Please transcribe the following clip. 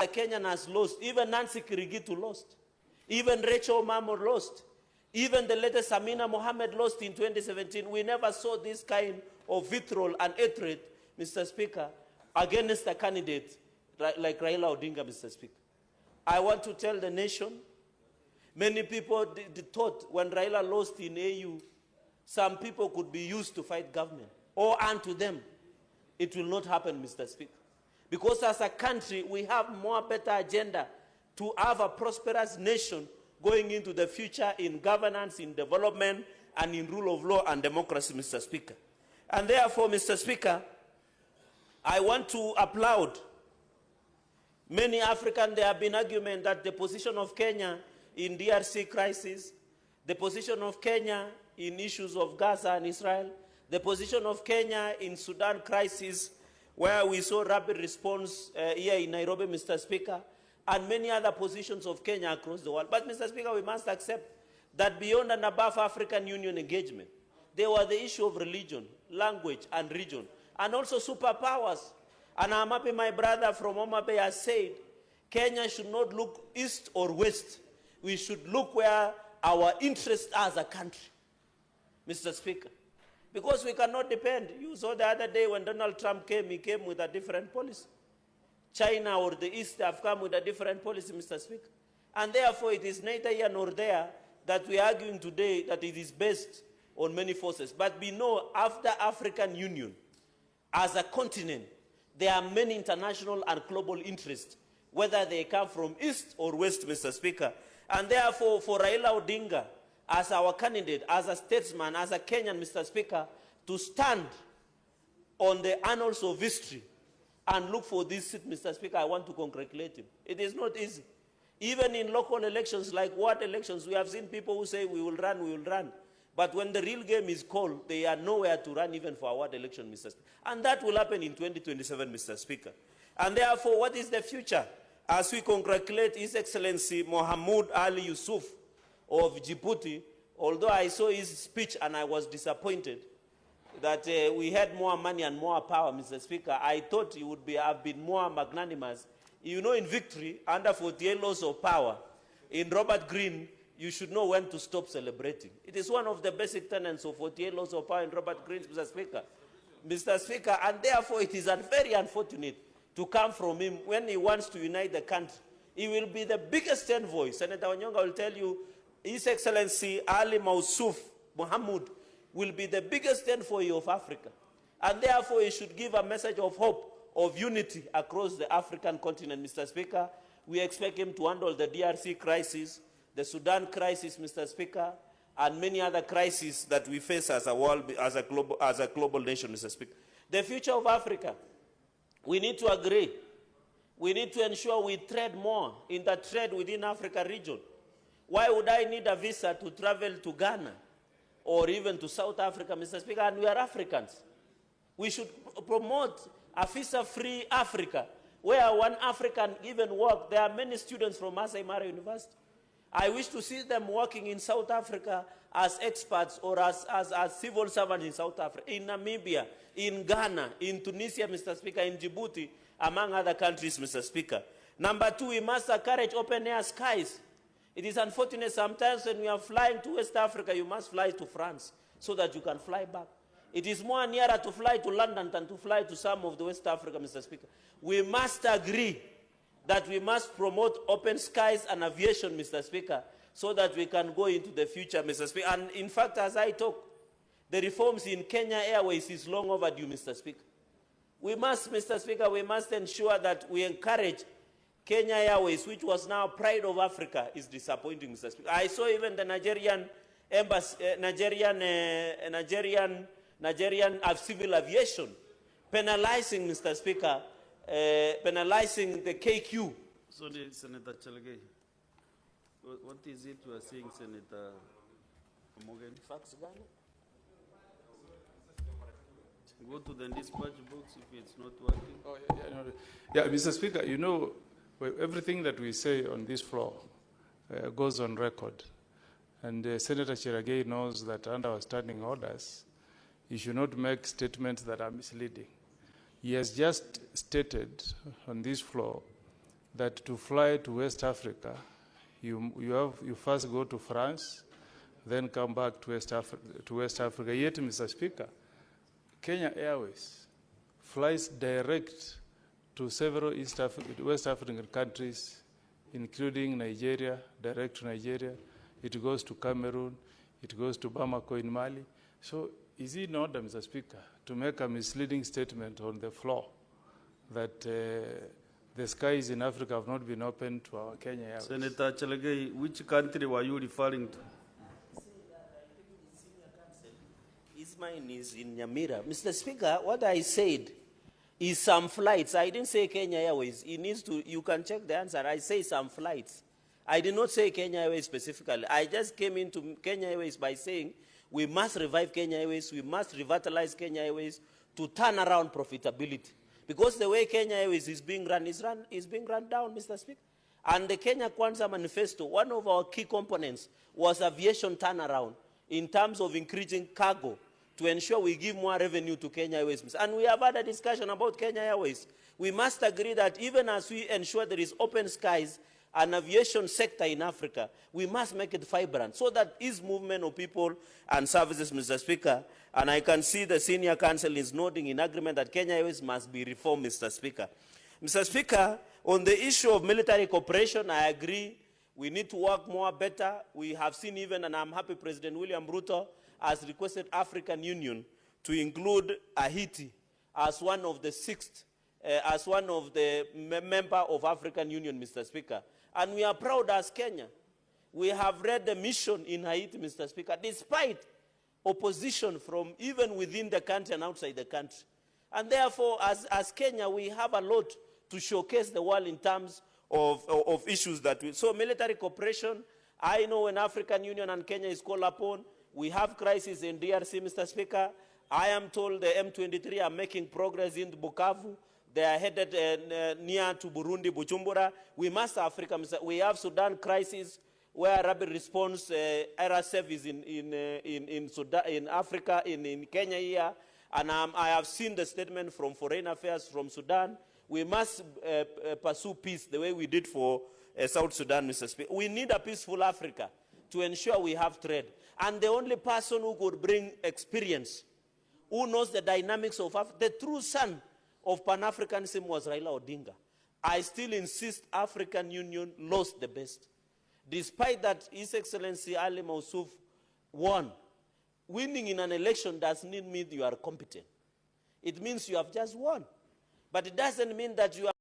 Kenyan has lost. Even Nancy Kirigitu lost. Even Rachel Mamo lost. Even the latest Amina Mohammed lost in 2017. We never saw this kind of vitriol and hatred, Mr. Speaker, against a candidate like Raila Odinga, Mr. Speaker. I want to tell the nation, many people thought when Raila lost in AU, some people could be used to fight government, or unto them. It will not happen, Mr. Speaker. Because as a country, we have more better agenda to have a prosperous nation going into the future in governance, in development, and in rule of law and democracy, Mr. Speaker. And therefore, Mr. Speaker, I want to applaud many Africans. There have been arguments that the position of Kenya in DRC crisis, the position of Kenya in issues of Gaza and Israel, the position of Kenya in Sudan crisis, where we saw rapid response here in Nairobi, Mr. Speaker, and many other positions of Kenya across the world. But, Mr. Speaker, we must accept that beyond and above African Union engagement, there was the issue of religion, language, and region, and also superpowers. And I'm happy my brother from Homa Bay has said, Kenya should not look east or west. We should look where our interests are as a country, Mr. Speaker. Because we cannot depend. You saw the other day when Donald Trump came, he came with a different policy. China or the East have come with a different policy, Mr. Speaker. And therefore, it is neither here nor there that we are arguing today that it is based on many forces. But we know after African Union, as a continent, there are many international and global interests, whether they come from East or West, Mr. Speaker. And therefore, for Raila Odinga, as our candidate, as a statesman, as a Kenyan, Mr. Speaker, to stand on the annals of history and look for this seat, Mr. Speaker, I want to congratulate him. It is not easy. Even in local elections, like ward elections, we have seen people who say, we will run, we will run. But when the real game is called, they are nowhere to run even for a ward election, Mr. Speaker. And that will happen in 2027, Mr. Speaker. And therefore, what is the future? As we congratulate His Excellency Mohamud Ali Yusuf of Djibouti, although I saw his speech and I was disappointed that we had more money and more power, Mr. Speaker, I thought he would have been more magnanimous. You know, in victory, under 48 laws of power, in Robert Greene, you should know when to stop celebrating. It is one of the basic tenets of 48 laws of power in Robert Greene, Mr. Speaker. Mr. Speaker, and therefore it is very unfortunate to come from him when he wants to unite the country. He will be the biggest envoy. Senator Wanyonga will tell you, His Excellency Ali Mausuf Mohamud will be the biggest envoy of Africa. And therefore he should give a message of hope, of unity across the African continent, Mr. Speaker. We expect him to handle the DRC crisis, the Sudan crisis, Mr. Speaker, and many other crises that we face as a world, as a global nation, Mr. Speaker. The future of Africa, we need to agree. We need to ensure we trade more in the trade within Africa region. Why would I need a visa to travel to Ghana or even to South Africa, Mr. Speaker? And we are Africans. We should promote a visa-free Africa, where one African even work. There are many students from Masai Mara University. I wish to see them working in South Africa as experts or as civil servants in South Africa, in Namibia, in Ghana, in Tunisia, Mr. Speaker, in Djibouti, among other countries, Mr. Speaker. Number two, we must encourage open-air skies. It is unfortunate sometimes when we are flying to West Africa, you must fly to France so that you can fly back. It is more nearer to fly to London than to fly to some of the West Africa, Mr. Speaker. We must agree that we must promote open skies and aviation, Mr. Speaker, so that we can go into the future, Mr. Speaker. And in fact, as I talk, the reforms in Kenya Airways is long overdue, Mr. Speaker. We must, Mr. Speaker, we must ensure that we encourage Kenya Airways, which was now pride of Africa, is disappointing, Mr. Speaker. I saw even the Nigerian embassy, Nigerian civil aviation penalizing, Mr. Speaker, penalizing the KQ. Sorry, Senator Chalgay. What is it you are saying, Senator Morgan? Fax Ghana? Go to the dispatch box if it's not working. Oh, yeah, Mr. Speaker, you know, everything that we say on this floor goes on record. And Senator Cherarkey knows that under our standing orders, he should not make statements that are misleading. He has just stated on this floor that to fly to West Africa, you first go to France, then come back to West Africa. Yet, Mr. Speaker, Kenya Airways flies direct to several West African countries, including Nigeria, direct to Nigeria. It goes to Cameroon, it goes to Bamako in Mali. So is it in order, Mr. Speaker, to make a misleading statement on the floor that the skies in Africa have not been opened to our Kenya Airways? Senator Cherarkey, which country were you referring to? Mine is in Nyamira. Mr. Speaker, what I said is some flights. I didn't say Kenya Airways. It needs to, you can check the answer. I say some flights. I did not say Kenya Airways specifically. I just came into Kenya Airways by saying we must revive Kenya Airways, we must revitalize Kenya Airways to turn around profitability. Because the way Kenya Airways is being run is being run down, Mr. Speaker. And the Kenya Kwanza Manifesto, one of our key components was aviation turnaround in terms of increasing cargo to ensure we give more revenue to Kenya Airways. And we have had a discussion about Kenya Airways. We must agree that even as we ensure there is open skies and aviation sector in Africa, we must make it vibrant so that ease movement of people and services, Mr. Speaker. And I can see the senior counsel is nodding in agreement that Kenya Airways must be reformed, Mr. Speaker. Mr. Speaker, on the issue of military cooperation, I agree we need to work more better. We have seen even, and I'm happy President William Ruto has requested African Union to include Haiti as one of the member of African Union, Mr. Speaker. And we are proud as Kenya. We have read the mission in Haiti, Mr. Speaker, despite opposition from even within the country and outside the country. And therefore, as Kenya, we have a lot to showcase the world in terms of issues that we... So military cooperation, I know when African Union and Kenya is called upon, we have crisis in DRC, Mr. Speaker. I am told the M23 are making progress in Bukavu. They are headed near to Burundi, Bujumbura. We must Africa, Mr. We have Sudan crisis, where rapid response RSF is in Sudan, in Africa, in Kenya here. And I have seen the statement from Foreign Affairs from Sudan. We must pursue peace the way we did for South Sudan, Mr. Speaker. We need a peaceful Africa to ensure we have trade. And the only person who could bring experience, who knows the dynamics of Africa, the true son of Pan-Africanism was Raila Odinga. I still insist African Union lost the best. Despite that, His Excellency Ali Mausuf won. Winning in an election does not mean you are competent. It means you have just won. But it doesn't mean that you are